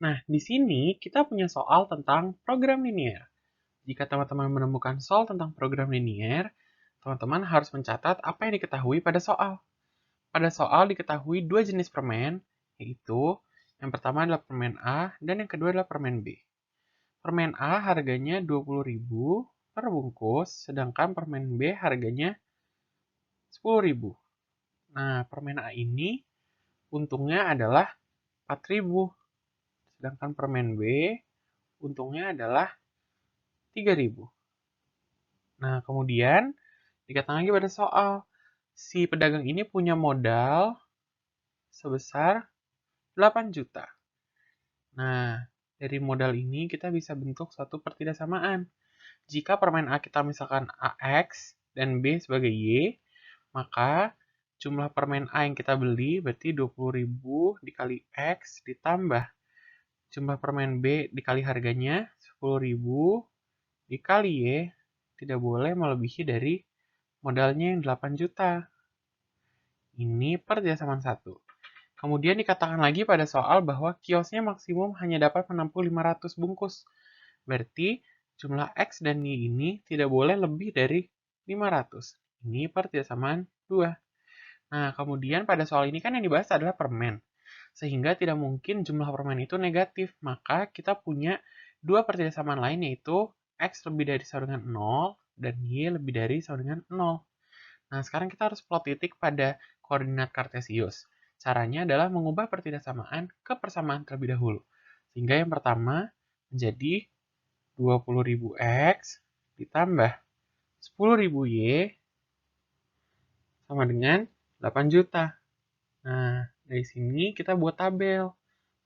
Nah, di sini kita punya soal tentang program linier. Jika teman-teman menemukan soal tentang program linier, teman-teman harus mencatat apa yang diketahui pada soal. Pada soal diketahui dua jenis permen, yaitu yang pertama adalah permen A dan yang kedua adalah permen B. Permen A harganya 20.000 per bungkus, sedangkan permen B harganya 10.000. Nah, permen A ini untungnya adalah 4.000, sedangkan permen B untungnya adalah 3.000. Nah, kemudian dikatakan lagi pada soal, si pedagang ini punya modal sebesar 8 juta. Nah, dari modal ini kita bisa bentuk suatu pertidaksamaan. Jika permen A kita misalkan AX dan B sebagai Y, maka jumlah permen A yang kita beli berarti 20.000 dikali X ditambah jumlah permen B dikali harganya 10.000 dikali Y tidak boleh melebihi dari modalnya yang 8 juta. Ini pertidaksamaan 1. Kemudian dikatakan lagi pada soal bahwa kiosnya maksimum hanya dapat menampung 500 bungkus. Berarti jumlah X dan Y ini tidak boleh lebih dari 500. Ini pertidaksamaan 2. Nah, kemudian pada soal ini kan yang dibahas adalah permen. Sehingga tidak mungkin jumlah permen itu negatif. Maka kita punya dua pertidaksamaan lain yaitu X lebih dari sama dengan 0 dan Y lebih dari sama dengan 0. Nah, sekarang kita harus plot titik pada koordinat kartesius. Caranya adalah mengubah pertidaksamaan ke persamaan terlebih dahulu. Sehingga yang pertama menjadi 20.000 X ditambah 10.000 Y sama dengan 8 juta. Nah, dari sini kita buat tabel.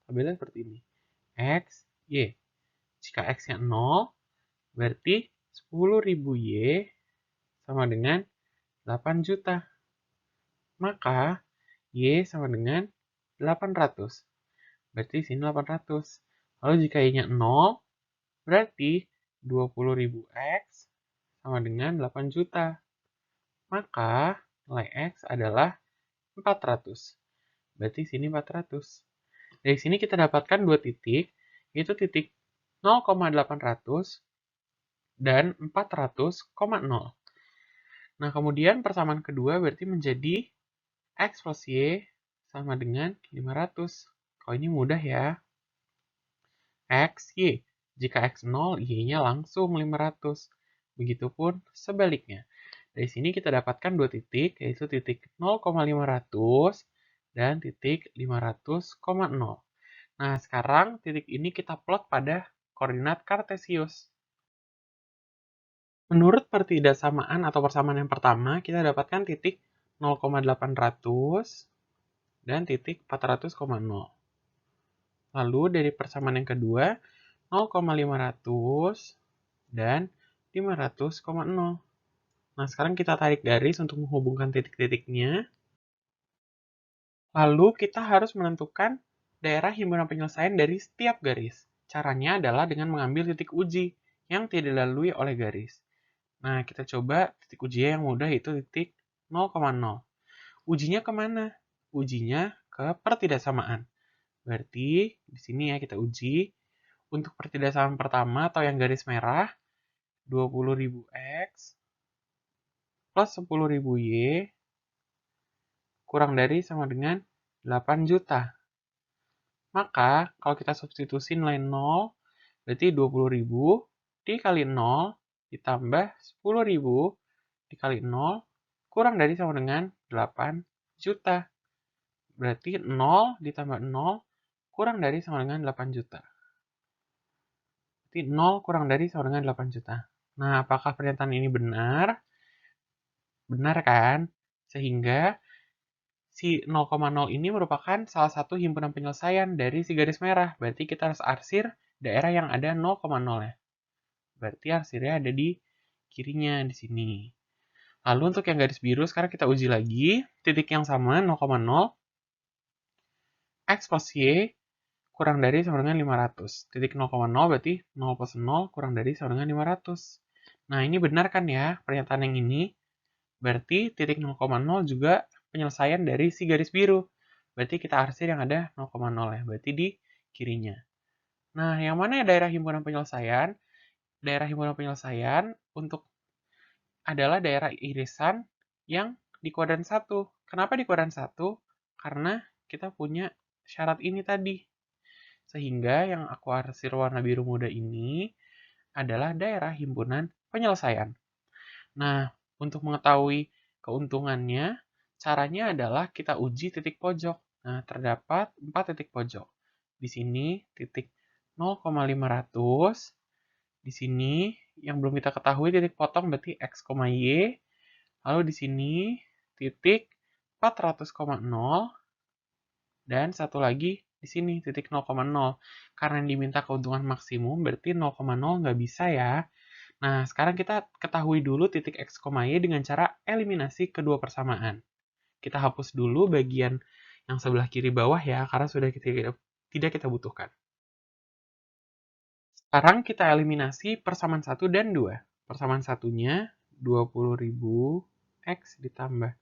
Tabelnya seperti ini. X, Y. Jika X-nya 0, berarti 10.000 Y sama dengan 8 juta. Maka Y sama dengan 800. Berarti sini 800. Lalu jika Y-nya 0, berarti 20.000 X sama dengan 8 juta. Maka nilai X adalah 400. Berarti sini 400. Dari sini kita dapatkan dua titik, yaitu titik 0,800 dan 400,0. Nah, kemudian persamaan kedua berarti menjadi X plus Y sama dengan 500. Kalau ini mudah ya. X, Y. Jika X 0, Y-nya langsung 500. Begitupun sebaliknya. Dari sini kita dapatkan dua titik, yaitu titik 0,500 dan titik 500,0. Nah, sekarang titik ini kita plot pada koordinat kartesius. Menurut pertidaksamaan atau persamaan yang pertama, kita dapatkan titik 0,800 dan titik 400,0. Lalu dari persamaan yang kedua, 0,500 dan 500,0. Nah, sekarang kita tarik garis untuk menghubungkan titik-titiknya. Lalu kita harus menentukan daerah himpunan penyelesaian dari setiap garis. Caranya adalah dengan mengambil titik uji yang tidak dilalui oleh garis. Nah, kita coba titik uji yang mudah yaitu titik 0,0. Ujinya kemana? Ujinya ke pertidaksamaan. Berarti di sini ya kita uji. Untuk pertidaksamaan pertama atau yang garis merah, 20.000 X plus 10.000 Y kurang dari sama dengan 8 juta. Maka kalau kita substitusi nilai 0, berarti 20.000 dikali 0 ditambah 10.000 dikali 0 kurang dari sama dengan 8 juta. Berarti 0 ditambah 0 kurang dari sama dengan 8 juta. Berarti 0 kurang dari sama dengan 8 juta. Nah, apakah pernyataan ini benar? Benar kan? Sehingga si 0,0 ini merupakan salah satu himpunan penyelesaian dari si garis merah. Berarti kita harus arsir daerah yang ada 0,0 ya. Berarti arsirnya ada di kirinya di sini. Lalu untuk yang garis biru sekarang kita uji lagi. Titik yang sama 0,0. X plus Y kurang dari sama dengan 500. Titik 0,0 berarti 0 plus 0 kurang dari sama dengan 500. Nah, ini benar kan ya pernyataan yang ini? Berarti titik 0,0 juga penyelesaian dari si garis biru. Berarti kita arsir yang ada 0,0 ya. Berarti di kirinya. Nah, yang mana ya daerah himpunan penyelesaian? Daerah himpunan penyelesaian adalah daerah irisan yang di kuadran 1. Kenapa di kuadran 1? Karena kita punya syarat ini tadi. Sehingga yang aku arsir warna biru muda ini adalah daerah himpunan penyelesaian. Nah, untuk mengetahui keuntungannya, caranya adalah kita uji titik pojok. Nah, terdapat 4 titik pojok. Di sini titik 0,500. Di sini yang belum kita ketahui titik potong berarti x, y. Lalu di sini titik 400,0 dan satu lagi di sini titik 0,0. Karena yang diminta keuntungan maksimum berarti 0,0 nggak bisa ya. Nah, sekarang kita ketahui dulu titik x, y dengan cara eliminasi kedua persamaan. Kita hapus dulu bagian yang sebelah kiri bawah ya, karena sudah tidak kita butuhkan. Sekarang kita eliminasi persamaan 1 dan 2. Persamaan satunya 20.000 X ditambah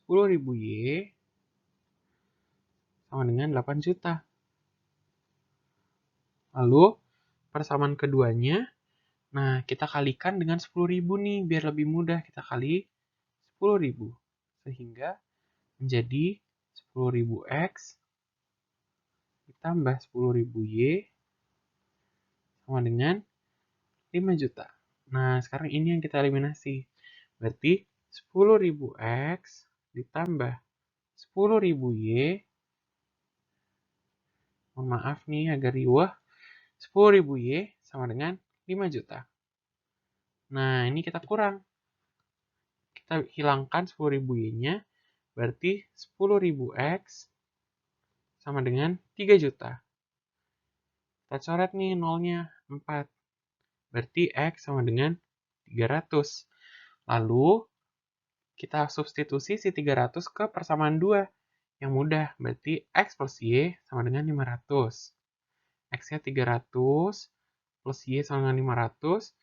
10.000 Y sama dengan 8 juta. Lalu persamaan keduanya, nah kita kalikan dengan 10.000 nih, biar lebih mudah. Kita kali 10.000. Sehingga menjadi 10.000 X ditambah 10.000 Y sama dengan 5 juta. Nah, sekarang ini yang kita eliminasi. Berarti 10.000 X ditambah 10.000 Y. Mohon maaf nih agak riwah. 10.000 Y sama dengan 5 juta. Nah, ini kita kurang. Kita hilangkan 10.000 Y-nya. Berarti 10.000 X sama dengan 3 juta. Kita coret nih nolnya 4. Berarti X sama dengan 300. Lalu, kita substitusi si 300 ke persamaan 2. Yang mudah, berarti X plus Y sama dengan 500. X-nya 300 plus Y sama dengan 500.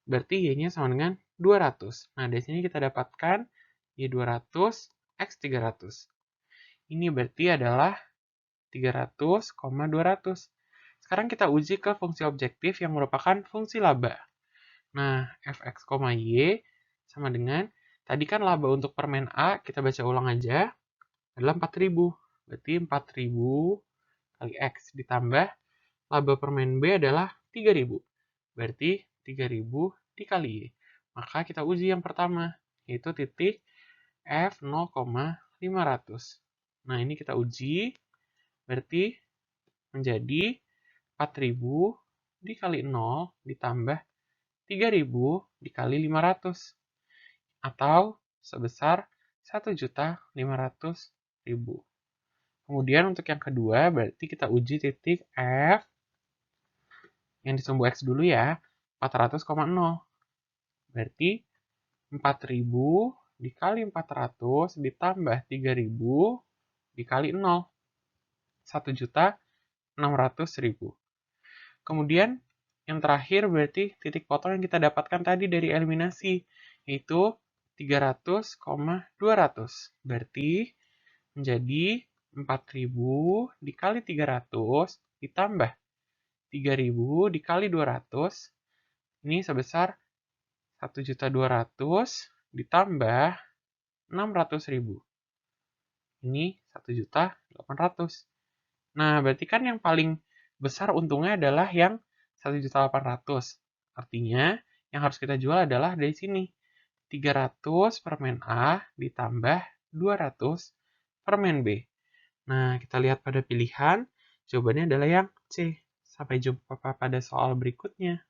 Berarti Y-nya sama dengan 200. Nah, dari sini kita dapatkan Y 200, X 300. Ini berarti adalah 300, 200. Sekarang kita uji ke fungsi objektif yang merupakan fungsi laba. Nah, fx, y sama dengan, tadi kan laba untuk permen A, kita baca ulang aja, adalah 4.000. Berarti 4.000 kali X ditambah laba permen B adalah 3.000. Berarti 3.000 dikali Y. Maka kita uji yang pertama, yaitu titik F 0,500. Nah, ini kita uji, berarti menjadi 4.000 dikali 0 ditambah 3.000 dikali 500. Atau sebesar 1.500.000. Kemudian untuk yang kedua, berarti kita uji titik F yang disumbu X dulu ya, 400,0. Berarti 4.000 dikali 400 ditambah 3.000 dikali 0. 1.600.000. Kemudian yang terakhir berarti titik potong yang kita dapatkan tadi dari eliminasi, yaitu 300,200. Berarti menjadi 4.000 dikali 300 ditambah 3.000 dikali 200. Ini sebesar 1.200.000 ditambah 600.000. Ini 1.800.000. Nah, berarti kan yang paling besar untungnya adalah yang 1.800.000. Artinya, yang harus kita jual adalah dari sini. 300 permen A ditambah 200 permen B. Nah, kita lihat pada pilihan, jawabannya adalah yang C. Sampai jumpa pada soal berikutnya.